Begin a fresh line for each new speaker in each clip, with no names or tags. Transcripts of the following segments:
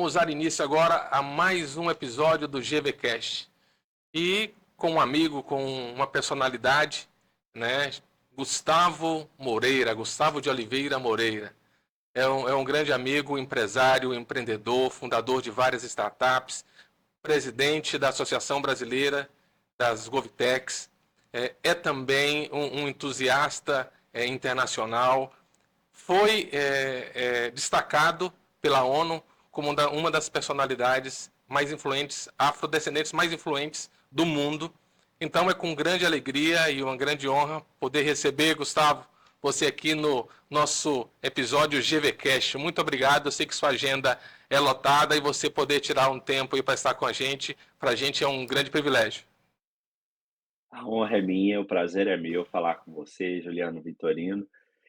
vamos dar início agora a mais um episódio do GVCast. E com um amigo, com uma personalidade, né? Gustavo Moreira, Gustavo de Oliveira Moreira. É um grande amigo, empresário, empreendedor, fundador de várias startups, presidente da Associação Brasileira das GovTechs, é também um entusiasta internacional, foi destacado pela ONU como uma das personalidades mais influentes, afrodescendentes mais influentes do mundo. Então é com grande alegria e uma grande honra poder receber, Gustavo, você aqui no nosso episódio GVCast. Muito obrigado, eu sei que sua agenda é lotada e você poder tirar um tempo para estar com a gente, para a gente é um grande privilégio.
A honra é minha, o prazer é meu falar com você, Juliano Vitorino,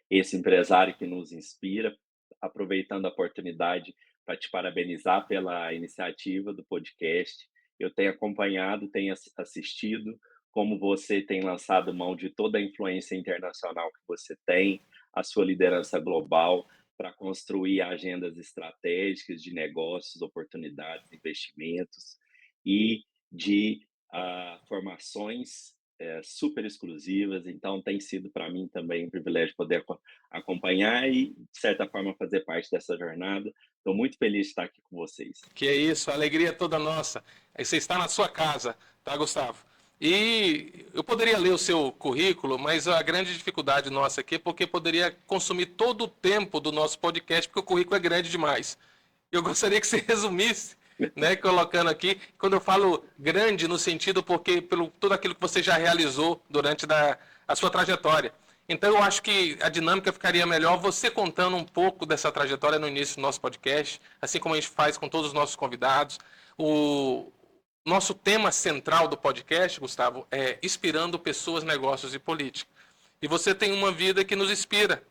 esse empresário que nos inspira, aproveitando a oportunidade para te parabenizar pela iniciativa do podcast. Eu tenho acompanhado, tenho assistido como você tem lançado mão de toda a influência internacional que você tem, a sua liderança global para construir agendas estratégicas de negócios, oportunidades, investimentos e de formações super exclusivas, então tem sido para mim também um privilégio poder acompanhar e, de certa forma, fazer parte dessa jornada. Estou muito feliz de estar aqui com vocês.
Que é isso, a alegria é toda nossa. Aí você está na sua casa, tá, Gustavo? E eu poderia ler o seu currículo, mas a grande dificuldade nossa aqui é porque poderia consumir todo o tempo do nosso podcast, porque o currículo é grande demais. Eu gostaria que você resumisse, né, colocando aqui, quando eu falo grande no sentido porque pelo tudo aquilo que você já realizou durante a sua trajetória. Então eu acho que a dinâmica ficaria melhor você contando um pouco dessa trajetória no início do nosso podcast, assim como a gente faz com todos os nossos convidados. O nosso tema central do podcast, Gustavo, é inspirando pessoas, negócios e política. E você tem uma vida que nos inspira,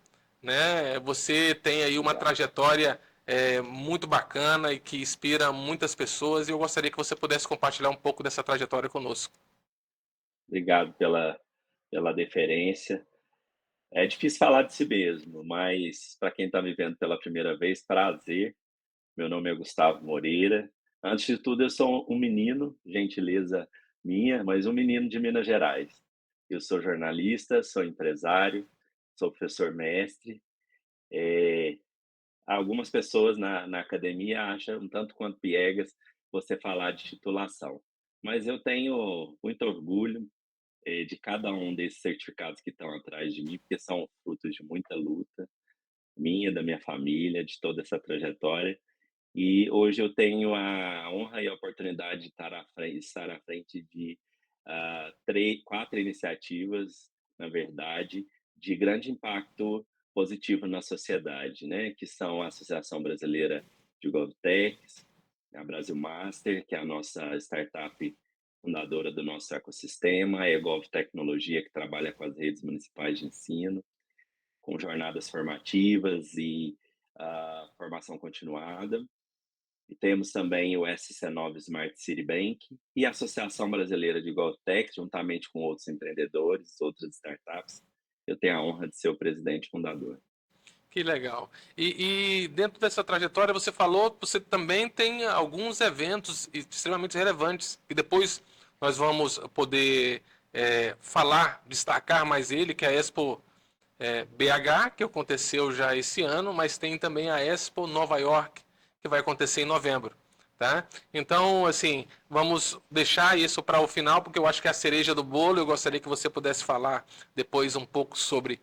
né? Você tem aí uma
Obrigado.
trajetória muito bacana e que inspira muitas pessoas e eu gostaria que você pudesse compartilhar um pouco dessa trajetória conosco.
Obrigado pela deferência. É difícil falar de si mesmo, mas para quem está me vendo pela primeira vez, prazer. Meu nome é Gustavo Moreira. Antes de tudo, eu sou um menino, gentileza minha, mas um menino de Minas Gerais. Eu sou jornalista, sou empresário, sou professor mestre. Eh, Algumas pessoas na academia acham um tanto quanto piegas você falar de titulação, mas eu tenho muito orgulho, de cada um desses certificados que estão atrás de mim, porque são frutos de muita luta minha, da minha família, de toda essa trajetória. E hoje eu tenho a honra e a oportunidade de estar à frente de 4 iniciativas, na verdade, de grande impacto positivo na sociedade, né? Que são a Associação Brasileira de GovTechs, a Brasil Master, que é a nossa startup fundadora do nosso ecossistema, a eGov Tecnologia, que trabalha com as redes municipais de ensino, com jornadas formativas e formação continuada. E temos também o SC9 Smart City Bank e a Associação Brasileira de GovTech, juntamente com outros empreendedores, outras startups. Eu tenho a honra de ser o presidente fundador.
Que legal. E dentro dessa trajetória, você falou que você também tem alguns eventos extremamente relevantes, e depois nós vamos poder falar, destacar mais ele, que é a Expo BH, que aconteceu já esse ano, mas tem também a Expo Nova York, que vai acontecer em novembro. Tá? Então, assim, vamos deixar isso para o final, porque eu acho que é a cereja do bolo. Eu gostaria que você pudesse falar depois um pouco sobre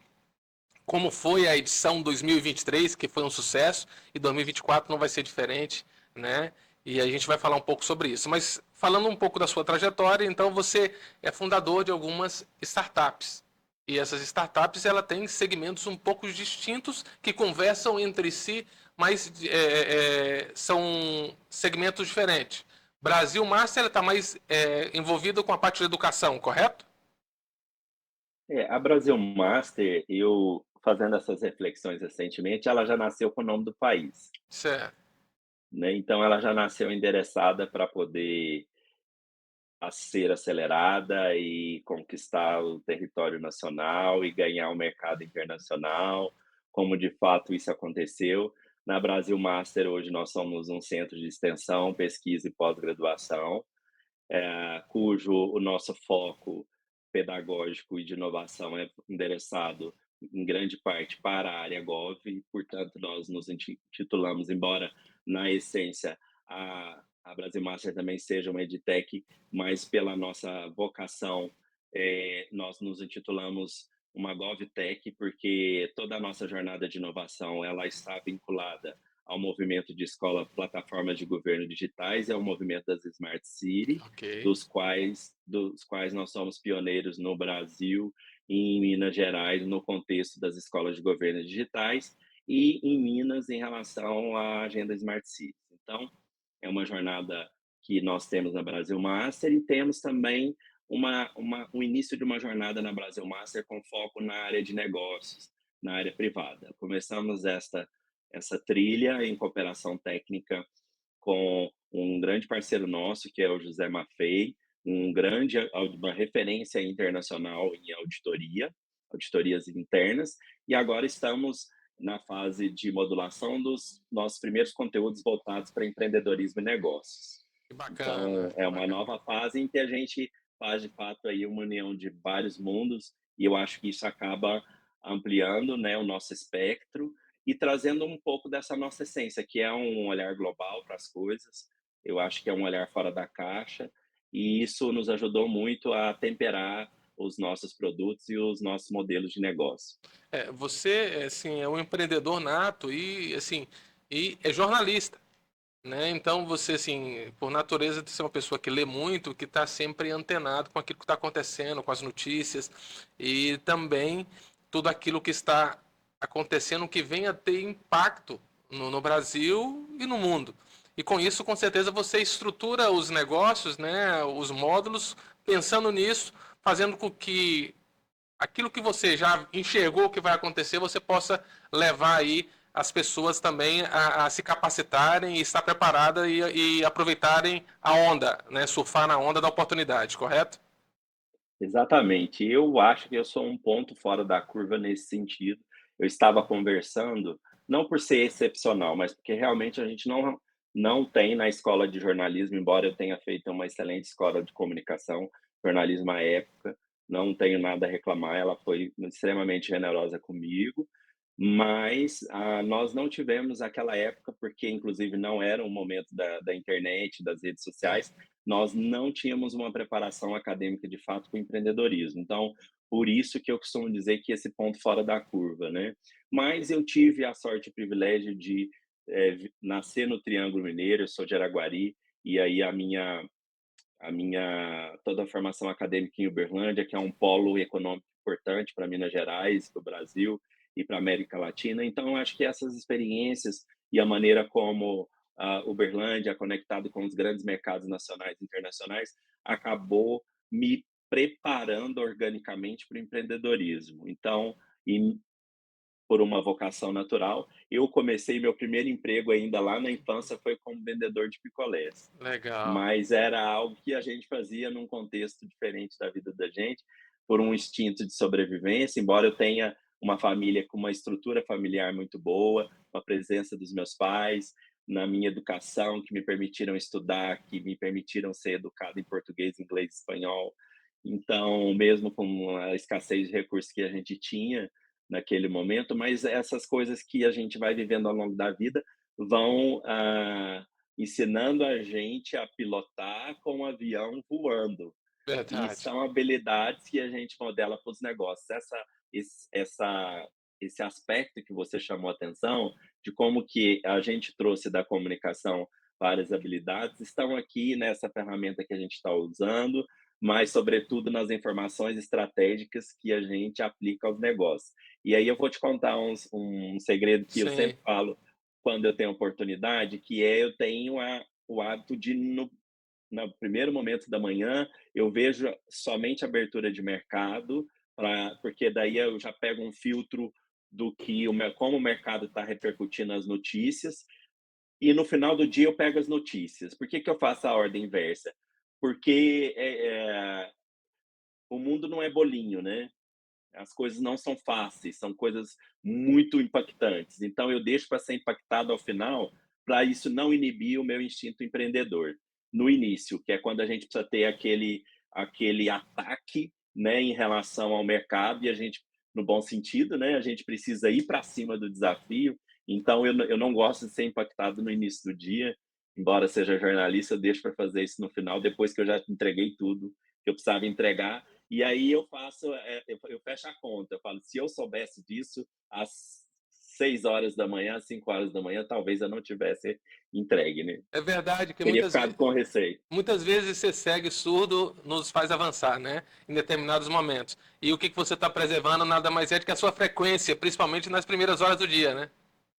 como foi a edição 2023, que foi um sucesso, e 2024 não vai ser diferente, né? E a gente vai falar um pouco sobre isso. Mas falando um pouco da sua trajetória, então você é fundador de algumas startups. E essas startups ela tem segmentos um pouco distintos que conversam entre si, mas são segmentos diferentes. Brasil Master está mais envolvido com a parte de educação, correto?
A Brasil Master, eu fazendo essas reflexões recentemente, ela já nasceu com o nome do país,
Certo.
né? Então ela já nasceu endereçada para poder ser acelerada e conquistar o território nacional e ganhar o mercado internacional, como de fato isso aconteceu. Na Brasil Master, hoje, nós somos um centro de extensão, pesquisa e pós-graduação, cujo o nosso foco pedagógico e de inovação é endereçado, em grande parte, para a área Gov, e, portanto, nós nos intitulamos, embora na essência a Brasil Master também seja uma edtech, mas pela nossa vocação, nós nos intitulamos uma GovTech, porque toda a nossa jornada de inovação ela está vinculada ao movimento de escola plataformas de governo digitais e ao movimento das Smart City,
Ok.
dos quais nós somos pioneiros no Brasil e em Minas Gerais, no contexto das escolas de governo digitais, e em Minas em relação à agenda Smart City. Então, é uma jornada que nós temos na Brasil Master e temos também um início de uma jornada na Brasil Master com foco na área de negócios, na área privada. Começamos essa trilha em cooperação técnica com um grande parceiro nosso, que é o José Maffei, uma referência internacional em auditorias internas, e agora estamos na fase de modulação dos nossos primeiros conteúdos voltados para empreendedorismo e negócios.
Que bacana,
Então,
que
é uma
bacana.
nova fase em que a gente faz, de fato, aí uma união de vários mundos, e eu acho que isso acaba ampliando, né, o nosso espectro e trazendo um pouco dessa nossa essência, que é um olhar global para as coisas. Eu acho que é um olhar fora da caixa, e isso nos ajudou muito a temperar os nossos produtos e os nossos modelos de negócio.
Você, assim, é um empreendedor nato e, assim, e é jornalista, né? Então você, assim, por natureza de ser uma pessoa que lê muito, que está sempre antenado com aquilo que está acontecendo, com as notícias e também tudo aquilo que está acontecendo que venha a ter impacto no Brasil e no mundo. E com isso, com certeza, você estrutura os negócios, né, os módulos, pensando nisso, fazendo com que aquilo que você já enxergou que vai acontecer, você possa levar aí as pessoas também a se capacitarem e estar preparada e aproveitarem a onda, né? Surfar na onda da oportunidade, correto?
Exatamente. Eu acho que eu sou um ponto fora da curva nesse sentido. Eu estava conversando, não por ser excepcional, mas porque realmente a gente não tem na escola de jornalismo, embora eu tenha feito uma excelente escola de comunicação, jornalismo à época, não tenho nada a reclamar, ela foi extremamente generosa comigo, mas, nós não tivemos aquela época, porque inclusive não era o momento da internet, das redes
É,
sociais, nós não tínhamos uma preparação acadêmica de fato com o empreendedorismo. Então, por isso que eu costumo dizer que esse ponto fora da curva, né. Mas eu tive a sorte e o privilégio de, nascer no Triângulo Mineiro, eu sou de Araguari, e aí a minha toda a formação acadêmica em Uberlândia, que é um polo econômico importante para Minas Gerais, para o Brasil e para a América Latina. Então, eu acho que essas experiências e a maneira como a Uberlândia é conectado com os grandes mercados nacionais e internacionais acabou me preparando organicamente para o empreendedorismo. Então, e por uma vocação natural, eu comecei meu primeiro emprego ainda lá na infância foi como vendedor de picolés,
legal.
mas era algo que a gente fazia num contexto diferente da vida da gente, por um instinto de sobrevivência, embora eu tenha uma família com uma estrutura familiar muito boa, a presença dos meus pais, na minha educação, que me permitiram estudar, que me permitiram ser educado em português, inglês e espanhol. Então, mesmo com a escassez de recursos que a gente tinha naquele momento, mas essas coisas que a gente vai vivendo ao longo da vida vão, ensinando a gente a pilotar com o avião voando. E
Verdade.
são habilidades que a gente modela para os negócios. Esse essa esse aspecto que você chamou a atenção, de como que a gente trouxe da comunicação várias habilidades, estão aqui nessa ferramenta que a gente está usando, mas sobretudo nas informações estratégicas que a gente aplica aos negócios. E aí eu vou te contar um segredo que eu
Sim.
sempre falo quando eu tenho oportunidade, que é eu tenho o hábito de no primeiro momento da manhã, eu vejo somente abertura de mercado, porque daí eu já pego um filtro do que como o mercado está repercutindo as notícias, e no final do dia eu pego as notícias. Por que, que eu faço a ordem inversa? Porque o mundo não é bolinho, né? as coisas não são fáceis, são coisas muito impactantes. Então eu deixo para ser impactado ao final, para isso não inibir o meu instinto empreendedor. No início, que é quando a gente precisa ter aquele ataque, né, em relação ao mercado e a gente, no bom sentido, né, a gente precisa ir para cima do desafio. Então eu não gosto de ser impactado no início do dia, embora seja jornalista, eu deixo para fazer isso no final, depois que eu já entreguei tudo que eu precisava entregar. E aí eu faço, eu fecho a conta. Eu falo, se eu soubesse disso às 6 horas da manhã, às 5 horas da manhã, talvez eu não tivesse entregue, né?
É verdade que
Teria ficado com receio.
muitas vezes ser cego e surdo nos faz avançar, né? Em determinados momentos. E o que você está preservando nada mais é do que a sua frequência, principalmente nas primeiras horas do dia, né?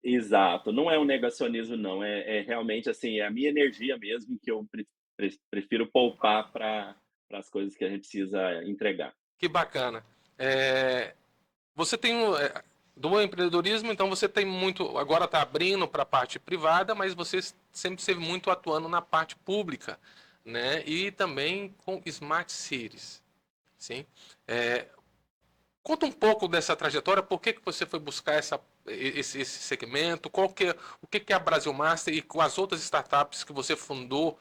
Exato. Não é um negacionismo, não. É realmente assim, é a minha energia mesmo que eu prefiro poupar para as coisas que a gente precisa entregar.
Que bacana. É, você tem do empreendedorismo, então você tem muito. Agora está abrindo para a parte privada, mas você sempre esteve muito atuando na parte pública, né? E também com Smart Cities. Sim. É, conta um pouco dessa trajetória, por que você foi buscar esse segmento, o que a Brasil Master e com as outras startups que você fundou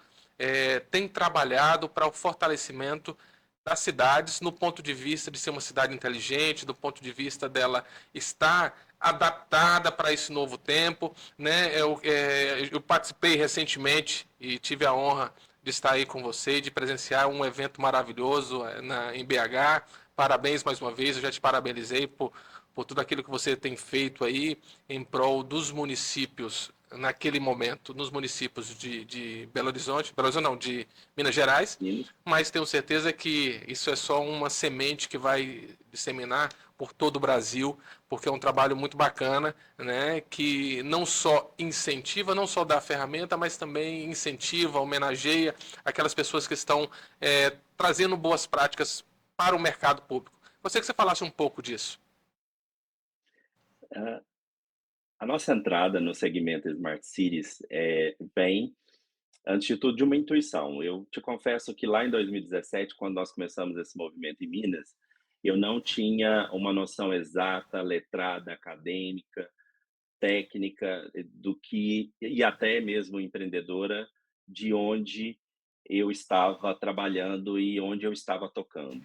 tem trabalhado para o fortalecimento das cidades no ponto de vista de ser uma cidade inteligente, do ponto de vista dela estar adaptada para esse novo tempo, né? Eu participei recentemente e tive a honra de estar aí com você, de presenciar um evento maravilhoso em BH. Parabéns mais uma vez, eu já te parabenizei por tudo aquilo que você tem feito aí em prol dos municípios naquele momento, nos municípios de Belo Horizonte não, de Minas Gerais,
Meninos,
mas tenho certeza que isso é só uma semente que vai disseminar por todo o Brasil, porque é um trabalho muito bacana, né, que não só incentiva, não só dá a ferramenta, mas também incentiva, homenageia aquelas pessoas que estão trazendo boas práticas para o mercado público. Gostaria que você falasse um pouco disso.
a a nossa entrada no segmento Smart Cities, vem, antes de tudo, de uma intuição. Eu te confesso que lá em 2017, quando nós começamos esse movimento em Minas, eu não tinha uma noção exata, letrada, acadêmica, técnica, do que e até mesmo empreendedora, de onde eu estava trabalhando e onde eu estava tocando.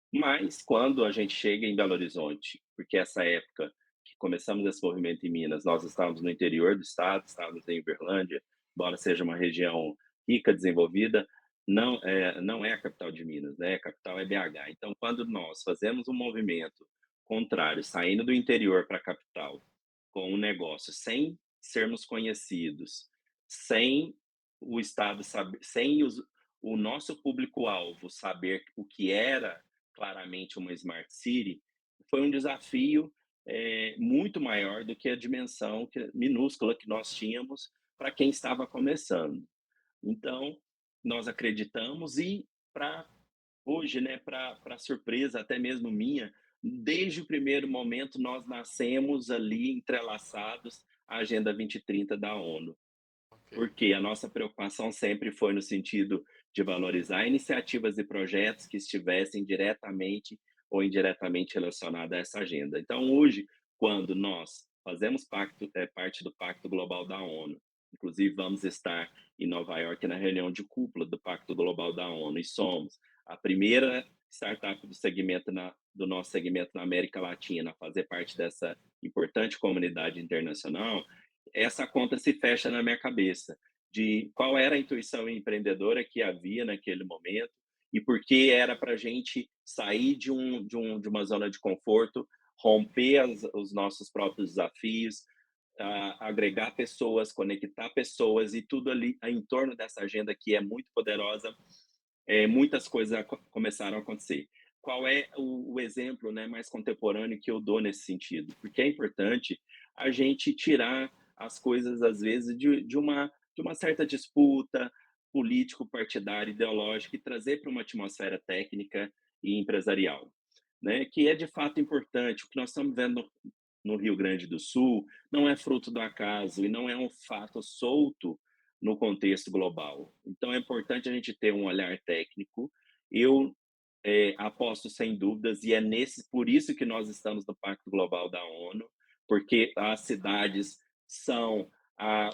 Mas quando a gente chega em Belo Horizonte, porque essa época que começamos esse movimento em Minas, nós estávamos no interior do estado, estávamos em Uberlândia, embora seja uma região rica, desenvolvida, não é a capital de Minas, né, a capital é BH. Então, quando nós fazemos um movimento contrário, saindo do interior para a capital, com um negócio, sem sermos conhecidos, sem o estado saber, sem o nosso público-alvo saber o que era claramente uma smart city, foi um desafio muito maior do que a dimensão minúscula que nós tínhamos para quem estava começando. Então, nós acreditamos e para hoje, né, para surpresa até mesmo minha, desde o primeiro momento nós nascemos ali entrelaçados à Agenda 2030 da ONU,
Ok.
porque a nossa preocupação sempre foi no sentido de valorizar iniciativas e projetos que estivessem diretamente ou indiretamente relacionados a essa agenda. Então, hoje, quando nós fazemos parte do Pacto Global da ONU, inclusive vamos estar em Nova York na reunião de cúpula do Pacto Global da ONU, e somos a primeira startup do nosso segmento na América Latina a fazer parte dessa importante comunidade internacional, essa conta se fecha na minha cabeça, de qual era a intuição empreendedora que havia naquele momento e por que era para a gente sair de uma zona de conforto, romper os nossos próprios desafios, agregar pessoas, conectar pessoas e tudo ali em torno dessa agenda que é muito poderosa, muitas coisas começaram a acontecer. Qual é o exemplo, né, mais contemporâneo que eu dou nesse sentido? Porque é importante a gente tirar as coisas, às vezes, de uma certa disputa político-partidária, ideológica, e trazer para uma atmosfera técnica e empresarial, né? Que é de fato importante. O que nós estamos vendo no Rio Grande do Sul não é fruto do acaso e não é um fato solto no contexto global. Então é importante a gente ter um olhar técnico. Eu aposto sem dúvidas, e é por isso que nós estamos no Pacto Global da ONU, porque as cidades são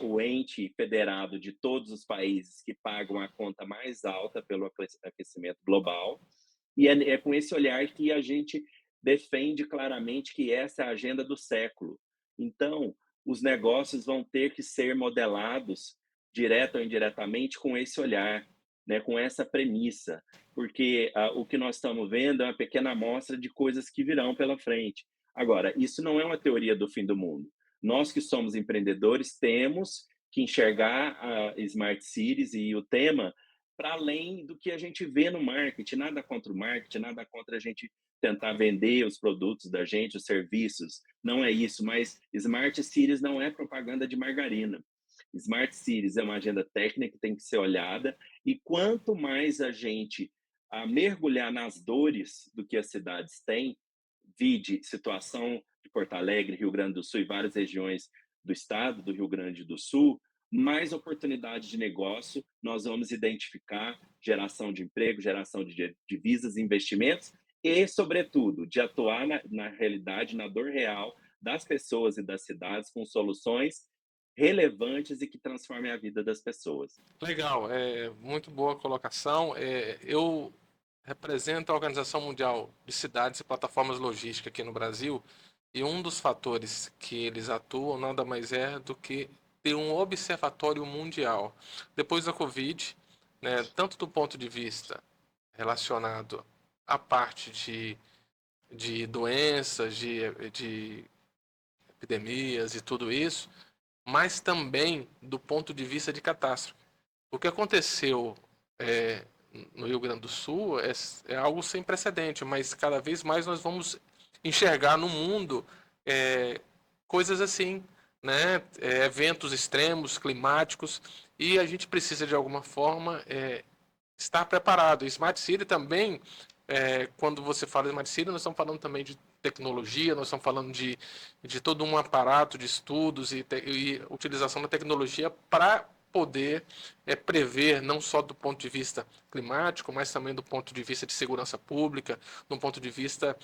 o ente federado de todos os países que pagam a conta mais alta pelo aquecimento global, e é com esse olhar que a gente defende claramente que essa é a agenda do século. Então, os negócios vão ter que ser modelados, direto ou indiretamente, com esse olhar, né, com essa premissa, porque o que nós estamos vendo é uma pequena amostra de coisas que virão pela frente. Agora, isso não é uma teoria do fim do mundo. Nós que somos empreendedores temos que enxergar a Smart Cities e o tema para além do que a gente vê no marketing. Nada contra o marketing, nada contra a gente tentar vender os produtos da gente, os serviços. Não é isso, mas Smart Cities não é propaganda de margarina. Smart Cities é uma agenda técnica que tem que ser olhada, e quanto mais a gente mergulhar nas dores do que as cidades têm, vide situação de Porto Alegre, Rio Grande do Sul e várias regiões do estado do Rio Grande do Sul, mais oportunidades de negócio nós vamos identificar, geração de emprego, geração de divisas, investimentos e, sobretudo, de atuar na realidade, na dor real das pessoas e das cidades com soluções relevantes e que transformem a vida das pessoas.
Legal, muito boa colocação. Eu represento a Organização Mundial de Cidades e Plataformas Logísticas aqui no Brasil, e um dos fatores que eles atuam nada mais é do que ter um observatório mundial. Depois da Covid, né, tanto do ponto de vista relacionado à parte de doenças, de epidemias e tudo isso, mas também do ponto de vista de catástrofe. O que aconteceu é, no Rio Grande do Sul é algo sem precedente, mas cada vez mais nós vamos enxergar no mundo é, coisas assim, né? Eventos extremos, climáticos, e a gente precisa de alguma forma estar preparado. Smart City também, quando você fala de Smart City, nós estamos falando também de tecnologia, nós estamos falando de todo um aparato de estudos e utilização da tecnologia para poder prever, não só do ponto de vista climático, mas também do ponto de vista de segurança pública, do ponto de vista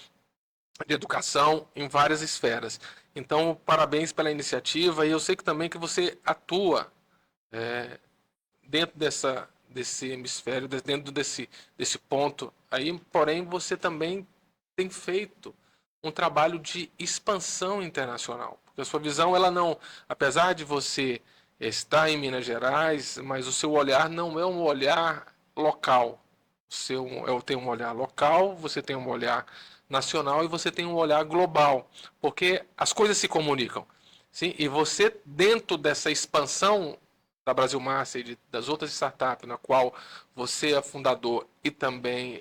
de educação em várias esferas. Então, parabéns pela iniciativa, e eu sei que também que você atua dentro desse hemisfério, dentro desse ponto aí, porém você também tem feito um trabalho de expansão internacional. Porque a sua visão, ela não, apesar de você estar em Minas Gerais, mas o seu olhar não é um olhar local. Eu tenho um olhar local, você tem um olhar nacional e você tem um olhar global, porque as coisas se comunicam. Sim, e você, dentro dessa expansão da Brasil Massa e das outras startups, na qual você é fundador e também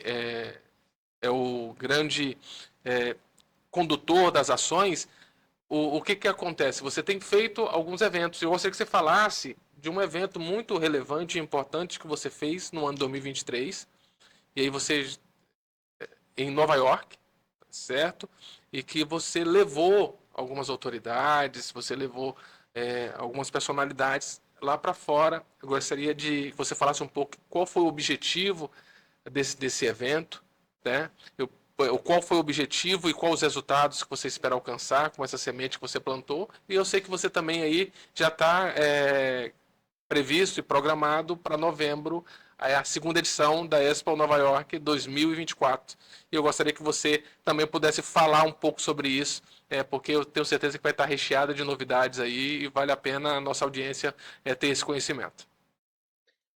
é o grande é, condutor das ações, o que acontece? Você tem feito alguns eventos. Eu gostaria que você falasse de um evento muito relevante e importante que você fez no ano 2023, e aí você, em Nova York, certo? E que você levou algumas autoridades, você levou algumas personalidades lá para fora. Eu gostaria de que você falasse um pouco qual foi o objetivo desse evento, né? Qual foi o objetivo e quais os resultados que você espera alcançar com essa semente que você plantou. E eu sei que você também aí já está previsto e programado para novembro a segunda edição da Expo Nova York 2024. E eu gostaria que você também pudesse falar um pouco sobre isso, porque eu tenho certeza que vai estar recheada de novidades aí e vale a pena a nossa audiência ter esse conhecimento.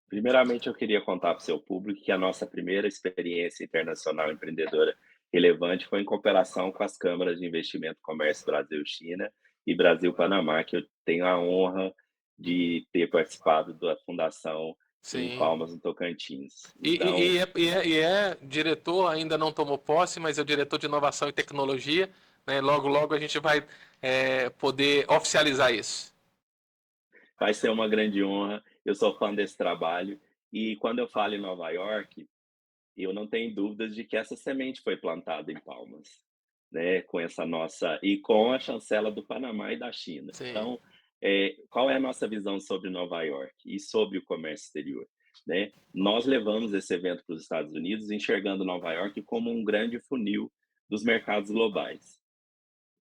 Primeiramente, eu queria contar para o seu público que a nossa primeira experiência internacional empreendedora relevante foi em cooperação com as câmaras de investimento Comércio Brasil-China e Brasil-Panamá, que eu tenho a honra de ter participado da fundação em
Sim.
Palmas, no Tocantins.
E,
Então,
diretor, ainda não tomou posse, mas é o diretor de inovação e tecnologia. Né? Logo, logo a gente vai poder oficializar isso.
vai ser uma grande honra. Eu sou fã desse trabalho. E quando eu falo em Nova York, eu não tenho dúvidas de que essa semente foi plantada em Palmas, né, com essa nossa e com a chancela do Panamá e da China.
Sim.
Então, qual é a nossa visão sobre Nova York e sobre o comércio exterior? né? Nós levamos esse evento para os Estados Unidos, enxergando Nova York como um grande funil dos mercados globais.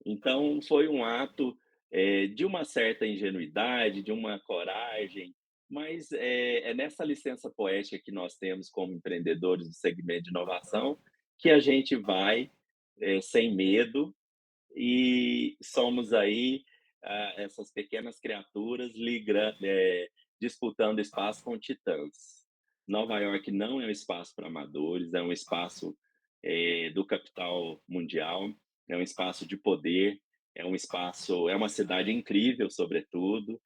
Então, foi um ato, de uma certa ingenuidade, de uma coragem, mas é nessa licença poética que nós temos como empreendedores do segmento de inovação, que a gente vai, sem medo, e somos aí, essas pequenas criaturas disputando espaço com titãs. Nova York não é um espaço para amadores, é um espaço, do capital mundial, é um espaço de poder, é uma cidade incrível, sobretudo,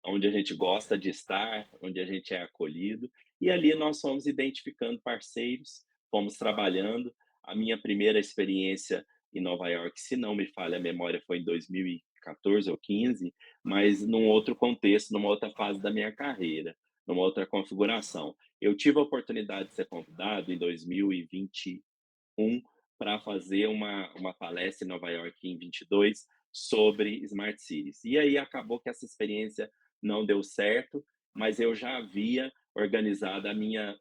onde a gente gosta de estar, onde a gente é acolhido, e ali nós fomos identificando parceiros, fomos trabalhando. A minha primeira experiência em Nova York, se não me falha a memória, foi em 2014 ou 15, mas num outro contexto, numa outra fase da minha carreira, numa outra configuração. Eu tive a oportunidade de ser convidado em 2021 para fazer uma palestra em Nova York em 22 sobre Smart Cities. E aí acabou que essa experiência não deu certo, mas eu já havia organizado a minha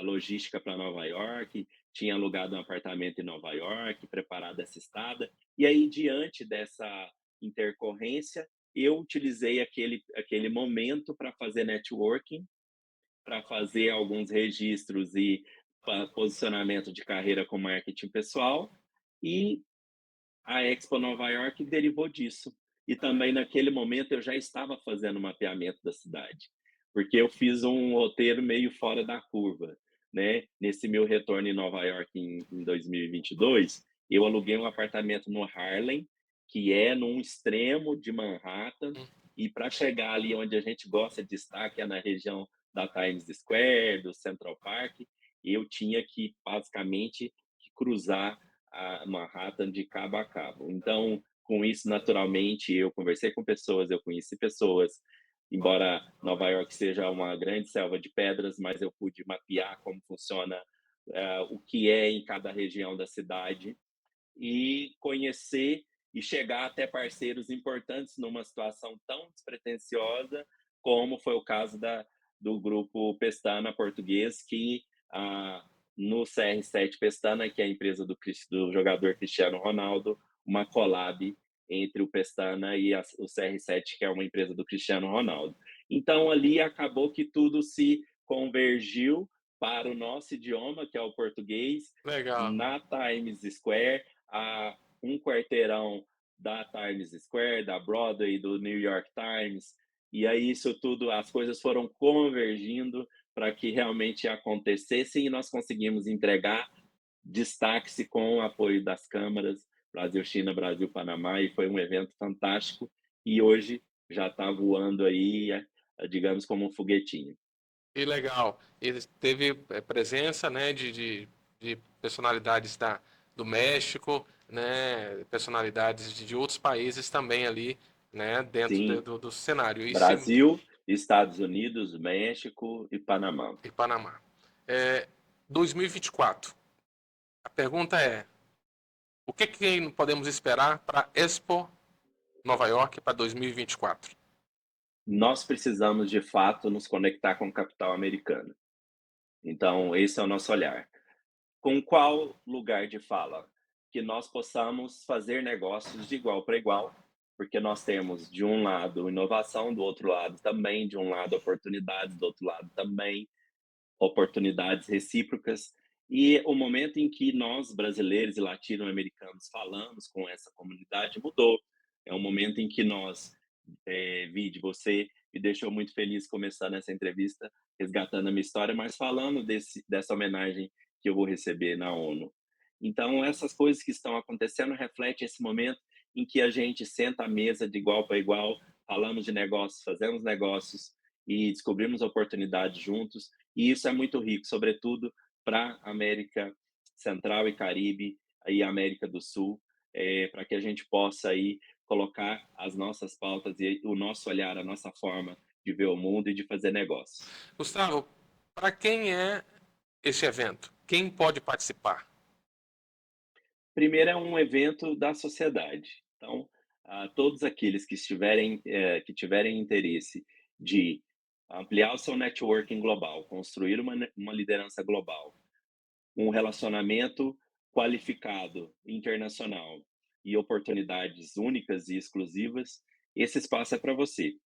logística para Nova York, tinha alugado um apartamento em Nova York, preparado essa estada, e aí, diante dessa intercorrência, eu utilizei aquele momento para fazer networking, para fazer alguns registros e posicionamento de carreira com marketing pessoal, e a Expo Nova York derivou disso. E também naquele momento eu já estava fazendo o mapeamento da cidade, porque eu fiz um roteiro meio fora da curva, né? Nesse meu retorno em Nova York em 2022, eu aluguei um apartamento no Harlem, que é num extremo de Manhattan, e para chegar ali onde a gente gosta de estar, que é na região da Times Square, do Central Park, eu tinha que basicamente que cruzar a Manhattan de cabo a cabo. Então, com isso, naturalmente, eu conversei com pessoas, eu conheci pessoas, embora Nova York seja uma grande selva de pedras, mas eu pude mapear como funciona, o que é em cada região da cidade e conhecer e chegar até parceiros importantes numa situação tão despretensiosa como foi o caso do grupo Pestana português, que no CR7 Pestana, que é a empresa do jogador Cristiano Ronaldo, uma collab entre o Pestana e o CR7, que é uma empresa do Cristiano Ronaldo. Então, ali acabou que tudo se convergiu para o nosso idioma, que é o português,
Legal.
na Times Square, a um quarteirão da Times Square, da Broadway, do New York Times, e aí isso tudo, as coisas foram convergindo para que realmente acontecesse e nós conseguimos entregar destaque-se com o apoio das câmaras Brasil, China, Brasil, Panamá, e foi um evento fantástico e hoje já está voando aí, digamos, como um foguetinho.
Que legal. Ele teve presença, né, de personalidades do México, né, personalidades de outros países também ali, né, dentro
Sim,
do cenário. Isso
Brasil, Estados Unidos, México e Panamá.
e Panamá. 2024. A pergunta é: o que podemos esperar para Expo Nova York para 2024?
Nós precisamos, de fato, nos conectar com o capital americano. Então, esse é o nosso olhar. Com qual lugar de fala? Que nós possamos fazer negócios de igual para igual, porque nós temos, de um lado, inovação, do outro lado também, de um lado, oportunidades, do outro lado também, oportunidades recíprocas. E o momento em que nós, brasileiros e latino-americanos, falamos com essa comunidade mudou. É um momento em que nós, Vide, você me deixou muito feliz começando essa entrevista, resgatando a minha história, mas falando dessa homenagem que eu vou receber na ONU. Então, essas coisas que estão acontecendo refletem esse momento em que a gente senta à mesa de igual para igual, falamos de negócios, fazemos negócios e descobrimos oportunidades juntos, e isso é muito rico, sobretudo para a América Central e Caribe e América do Sul, para que a gente possa aí colocar as nossas pautas e o nosso olhar, a nossa forma de ver o mundo e de fazer negócios.
Gustavo, para quem é esse evento? Quem pode participar?
Primeiro é um evento da sociedade. Então, todos aqueles que tiverem interesse de ampliar o seu networking global, construir uma liderança global, um relacionamento qualificado internacional e oportunidades únicas e exclusivas, esse espaço é para você.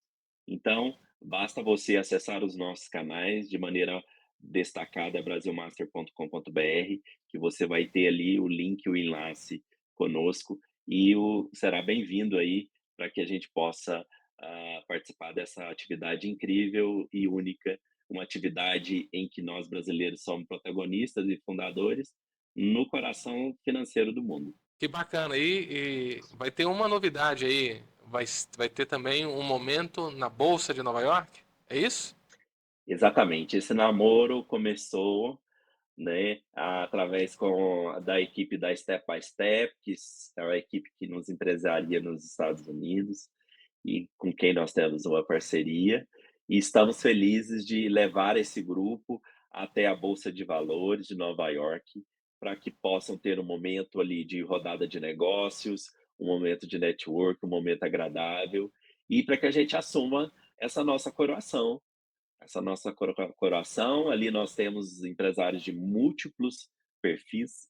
Então, basta você acessar os nossos canais de maneira destacada, brasilmaster.com.br, que você vai ter ali o link, o enlace conosco e será bem-vindo aí para que a gente possa participar dessa atividade incrível e única, uma atividade em que nós brasileiros somos protagonistas e fundadores no coração financeiro do mundo.
Que bacana. E vai ter uma novidade aí. Vai ter também um momento na Bolsa de Nova York? É isso?
Exatamente, esse namoro começou, né, através da equipe da Step by Step, é uma equipe que nos empresaria nos Estados Unidos e com quem nós temos uma parceria, e estamos felizes de levar esse grupo até a Bolsa de Valores de Nova York, para que possam ter um momento ali de rodada de negócios, um momento de network, um momento agradável, e para que a gente assuma essa nossa coroação ali nós temos empresários de múltiplos perfis,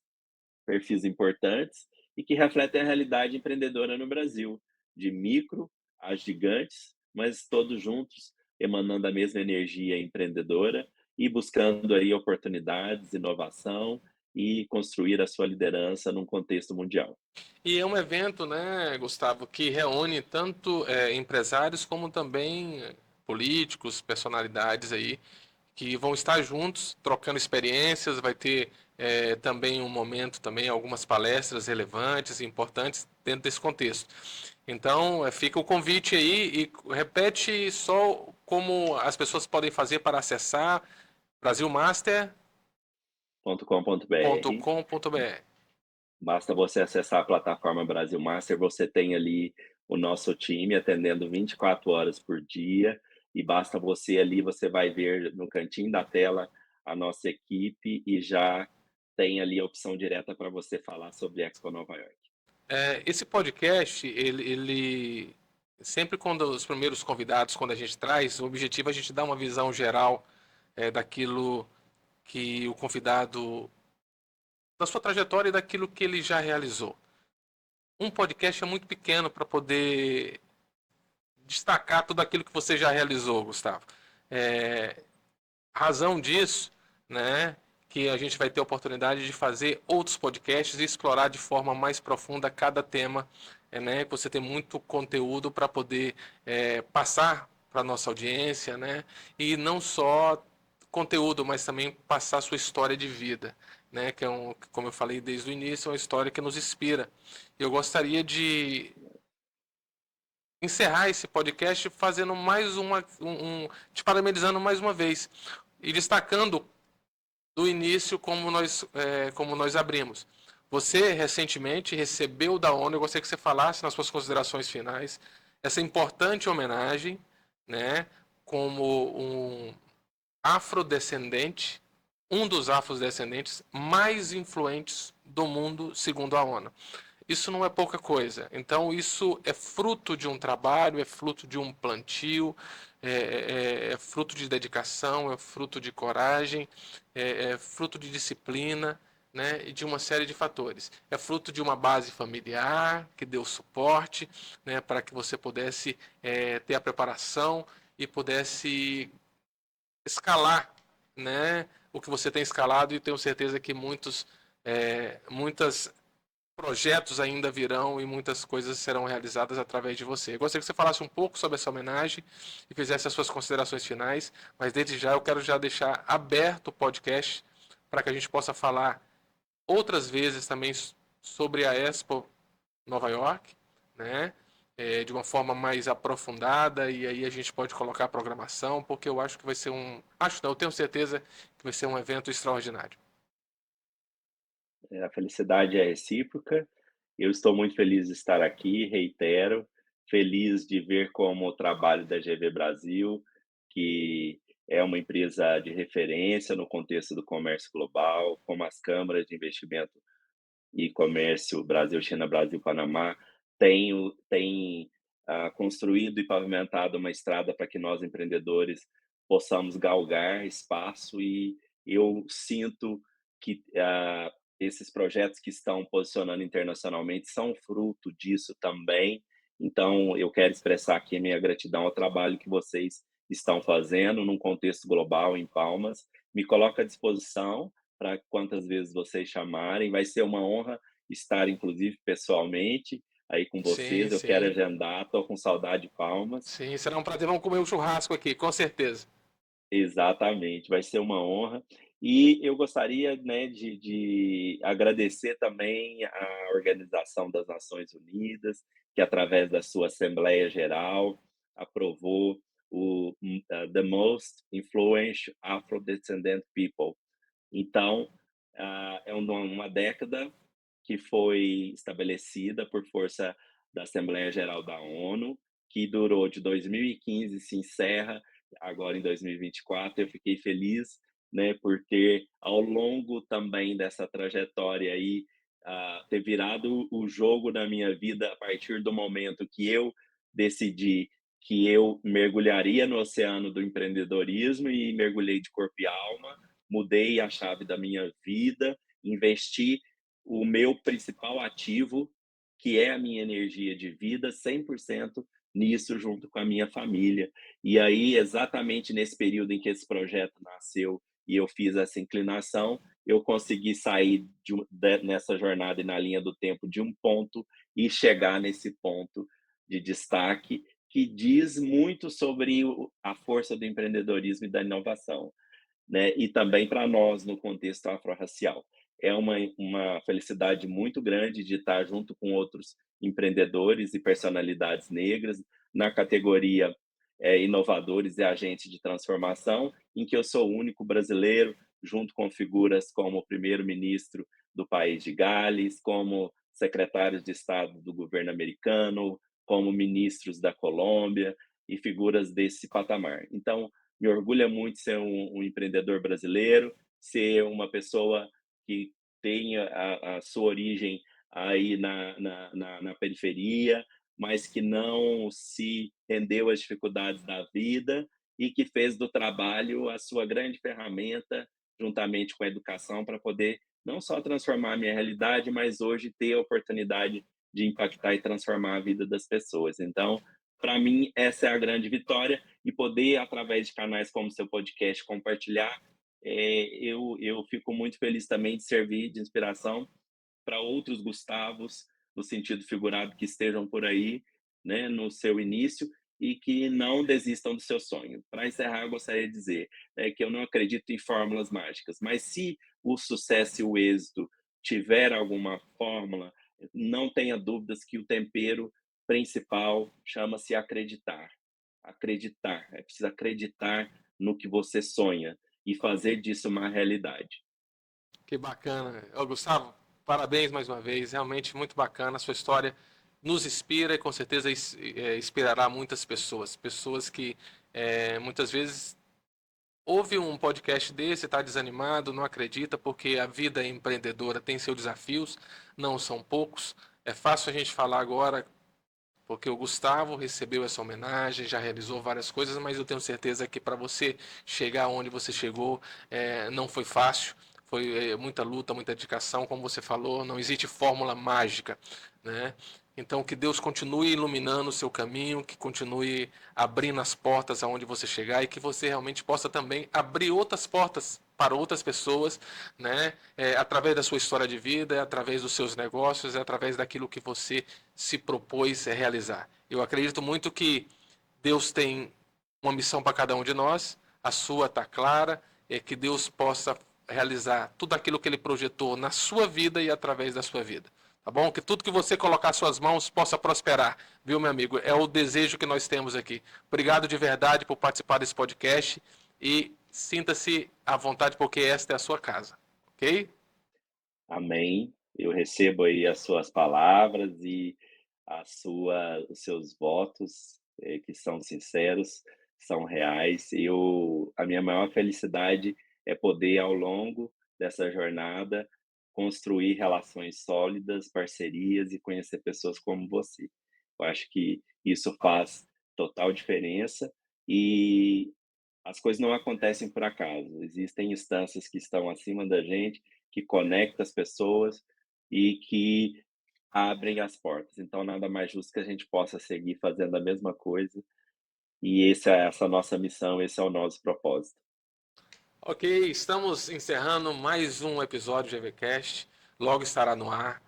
perfis importantes e que refletem a realidade empreendedora no Brasil, de micro a gigantes, mas todos juntos emanando a mesma energia empreendedora e buscando aí oportunidades, inovação e construir a sua liderança num contexto mundial.
E é um evento, né, Gustavo, que reúne tanto empresários como também políticos, personalidades aí, que vão estar juntos, trocando experiências, vai ter também um momento, também algumas palestras relevantes e importantes dentro desse contexto. Então, fica o convite aí e repete só como as pessoas podem fazer para acessar brasilmaster.com.br.
.com.br. Basta você acessar a plataforma Brasil Master, você tem ali o nosso time atendendo 24 horas por dia, e basta você ali, você vai ver no cantinho da tela a nossa equipe e já tem ali a opção direta para você falar sobre Expo Nova York.
Esse podcast, ele sempre quando os primeiros convidados, quando a gente traz, o objetivo é a gente dar uma visão geral daquilo que o convidado, da sua trajetória e daquilo que ele já realizou. Um podcast é muito pequeno para poder destacar tudo aquilo que você já realizou, Gustavo. É, razão disso, né, que a gente vai ter a oportunidade de fazer outros podcasts e explorar de forma mais profunda cada tema, né, que você tem muito conteúdo para poder passar para a nossa audiência, né, e não só conteúdo, mas também passar a sua história de vida, né, que é como eu falei desde o início, é uma história que nos inspira. Eu gostaria de encerrar esse podcast fazendo mais te parabenizando mais uma vez e destacando do início como nós abrimos. Você recentemente recebeu da ONU, eu gostaria que você falasse nas suas considerações finais, essa importante homenagem, né, como afrodescendente, um dos afrodescendentes mais influentes do mundo, segundo a ONU. Isso não é pouca coisa. Então, isso é fruto de um trabalho, é fruto de um plantio, é fruto de dedicação, é fruto de coragem, é fruto de disciplina, né, e de uma série de fatores. É fruto de uma base familiar que deu suporte, né, para que você pudesse ter a preparação e pudesse escalar, né, o que você tem escalado, e tenho certeza que muitas projetos ainda virão e muitas coisas serão realizadas através de você. Eu gostaria que você falasse um pouco sobre essa homenagem e fizesse as suas considerações finais, mas desde já eu quero já deixar aberto o podcast para que a gente possa falar outras vezes também sobre a Expo Nova York, né? De uma forma mais aprofundada, e aí a gente pode colocar a programação, porque eu acho que vai ser acho não, eu tenho certeza que vai ser um evento extraordinário.
A felicidade é recíproca. Eu estou muito feliz de estar aqui, reitero, feliz de ver como o trabalho da GV Brasil, que é uma empresa de referência no contexto do comércio global, como as câmaras de investimento e comércio Brasil, China, Brasil, Panamá, tem construído e pavimentado uma estrada para que nós, empreendedores, possamos galgar espaço e eu sinto que, esses projetos que estão posicionando internacionalmente são fruto disso também. Então eu quero expressar aqui a minha gratidão ao trabalho que vocês estão fazendo num contexto global em Palmas. Me coloco à disposição para quantas vezes vocês chamarem, vai ser uma honra estar inclusive pessoalmente aí com
Sim,
vocês, eu quero
sim.
agendar, tô com saudade de Palmas.
Sim, será um prazer. Vamos comer um churrasco aqui, com certeza.
Exatamente, vai ser uma honra. E eu gostaria, né, de agradecer também à Organização das Nações Unidas, que através da sua Assembleia Geral aprovou The Most Influential Afro-Descendant People. Então, é uma década que foi estabelecida por força da Assembleia Geral da ONU, que durou de 2015 se encerra agora em 2024. Eu fiquei feliz, né, por ter, ao longo também dessa trajetória aí, ter virado o jogo na minha vida a partir do momento que eu decidi que eu mergulharia no oceano do empreendedorismo e mergulhei de corpo e alma, mudei a chave da minha vida, investi o meu principal ativo, que é a minha energia de vida, 100% nisso, junto com a minha família. E aí, exatamente nesse período em que esse projeto nasceu e eu fiz essa inclinação, eu consegui sair nessa jornada e na linha do tempo de um ponto e chegar nesse ponto de destaque que diz muito sobre a força do empreendedorismo e da inovação, né? E também para nós no contexto afro-racial. É uma felicidade muito grande de estar junto com outros empreendedores e personalidades negras na categoria inovadores e agentes de transformação, em que eu sou o único brasileiro, junto com figuras como o primeiro-ministro do país de Gales, como secretários de Estado do governo americano, como ministros da Colômbia e figuras desse patamar. Então, me orgulha muito ser um empreendedor brasileiro, ser uma pessoa que tem a sua origem aí na periferia, mas que não se rendeu às dificuldades da vida e que fez do trabalho a sua grande ferramenta, juntamente com a educação, para poder não só transformar a minha realidade, mas hoje ter a oportunidade de impactar e transformar a vida das pessoas. Então, para mim, essa é a grande vitória e poder, através de canais como o seu podcast, compartilhar, eu fico muito feliz também de servir de inspiração para outros Gustavos, no sentido figurado, que estejam por aí, né, no seu início e que não desistam do seu sonho. Para encerrar, eu gostaria de dizer que eu não acredito em fórmulas mágicas, mas se o sucesso e o êxito tiver alguma fórmula, não tenha dúvidas que o tempero principal chama-se acreditar. Acreditar, é preciso acreditar no que você sonha e fazer disso uma realidade.
Que bacana. Ô, Gustavo, parabéns mais uma vez. Realmente muito bacana. A sua história nos inspira e com certeza inspirará muitas pessoas. Pessoas que muitas vezes ouve um podcast desse, está desanimado, não acredita, porque a vida empreendedora tem seus desafios, não são poucos. É fácil a gente falar agora, porque o Gustavo recebeu essa homenagem, já realizou várias coisas, mas eu tenho certeza que para você chegar onde você chegou, não foi fácil. Foi muita luta, muita dedicação, como você falou, não existe fórmula mágica, né? Então que Deus continue iluminando o seu caminho, que continue abrindo as portas aonde você chegar e que você realmente possa também abrir outras portas para outras pessoas, né? Através da sua história de vida, através dos seus negócios, através daquilo que você se propôs a realizar. Eu acredito muito que Deus tem uma missão para cada um de nós, a sua está clara, é que Deus possa realizar tudo aquilo que Ele projetou na sua vida e através da sua vida. Tá bom? Que tudo que você colocar às suas mãos possa prosperar, viu, meu amigo? É o desejo que nós temos aqui. Obrigado de verdade por participar desse podcast e sinta-se à vontade, porque esta é a sua casa, ok?
Amém. Eu recebo aí as suas palavras e os seus votos, que são sinceros, são reais. A minha maior felicidade é poder, ao longo dessa jornada, construir relações sólidas, parcerias e conhecer pessoas como você. Eu acho que isso faz total diferença e As coisas não acontecem por acaso, existem instâncias que estão acima da gente, que conectam as pessoas e que abrem as portas. Então nada mais justo que a gente possa seguir fazendo a mesma coisa, e essa é a nossa missão, esse é o nosso propósito.
Ok, estamos encerrando mais um episódio de EVCast. Logo estará no ar.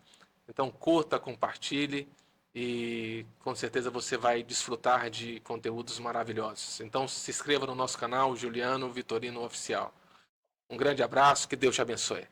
Então curta, compartilhe e com certeza você vai desfrutar de conteúdos maravilhosos. Então se inscreva no nosso canal, Juliano Vitorino Oficial. Um grande abraço, que Deus te abençoe.